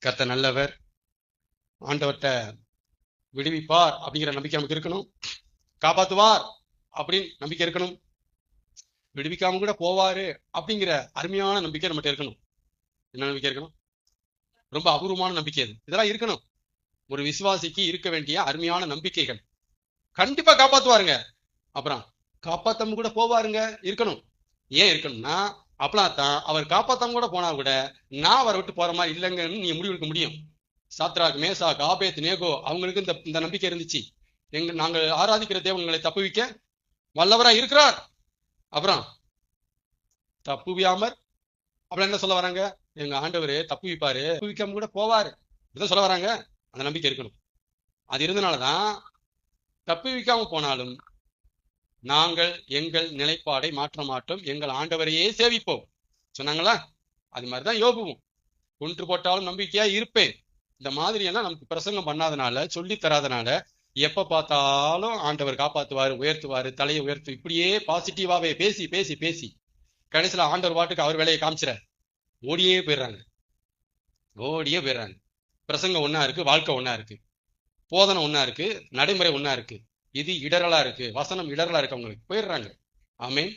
கர்த்தர் நல்லவர். ஆண்டவர்கிட்ட விடுவிப்பார் அப்படிங்கிற நம்பிக்கை நமக்கு இருக்கணும். காப்பாத்துவார் அப்படின்னு நம்பிக்கை இருக்கணும். விடுவிக்காம கூட போவாரு அப்படிங்கிற அருமையான நம்பிக்கை நம்மகிட்ட இருக்கணும். என்ன நம்பிக்கை இருக்கணும்? ரொம்ப அபூர்வமான நம்பிக்கை அது. இதெல்லாம் இருக்கணும். ஒரு விசுவாசிக்கு இருக்க வேண்டிய அருமையான நம்பிக்கைகள். கண்டிப்பா காப்பாத்துவாருங்க. அப்புறம் காப்பாத்தாம கூட போவாருங்க இருக்கணும். ஏன் இருக்கணும்னா அப்பதான் அவர் காப்பாத்தாம கூட போனா கூட நான் அவரை விட்டு போற மாதிரி இல்லைங்கன்னு நீங்க முடிவெடுக்க முடியும். சாத்ராக், மேசாக், ஆபேத், நேகோ அவங்களுக்கு இந்த நம்பிக்கை இருந்துச்சு. நாங்கள் ஆராதிக்கிற தேவங்களை தப்புவிக்க வல்லவரா இருக்கிறார். அப்புறம் தப்புவியாமர் அப்புறம் என்ன சொல்ல வராங்க? எங்க ஆண்டவரு தப்புவிப்பாரு, தப்புவிக்காம கூட போவாரு, இதான் சொல்ல வராங்க. அந்த நம்பிக்கை இருக்கணும். அது இருந்தனாலதான் தப்புவிக்காம போனாலும் நாங்கள் எங்கள் நிலைப்பாடை மாற்ற மாட்டோம், எங்கள் ஆண்டவரையே சேவிப்போம் சொன்னாங்களா? அது மாதிரிதான் யோபுவும். கொன்று போட்டாலும் நம்பிக்கையா இருப்பேன். இந்த மாதிரி எல்லாம் நமக்கு பிரசங்கம் பண்ணாதனால, சொல்லி தராதனால எப்ப பார்த்தாலும் ஆண்டவர் காப்பாத்துவாரு, உயர்த்துவாரு, தலையை உயர்த்து, இப்படியே பாசிட்டிவாவே பேசி பேசி பேசி கடைசியில ஆண்டவர் பாட்டுக்கு அவர் வேலையை காமிச்சிட ஓடியே போயிடுறாங்க. பிரசங்கம் ஒன்னா இருக்கு, வாழ்க்கை ஒன்னா இருக்கு, போதனை ஒன்னா இருக்கு, நடைமுறை ஒன்னா இருக்கு. இது இடரலா இருக்கு, வசனம் இடரலா இருக்கு, அவங்களுக்கு போயிடுறாங்க. ஆமென்.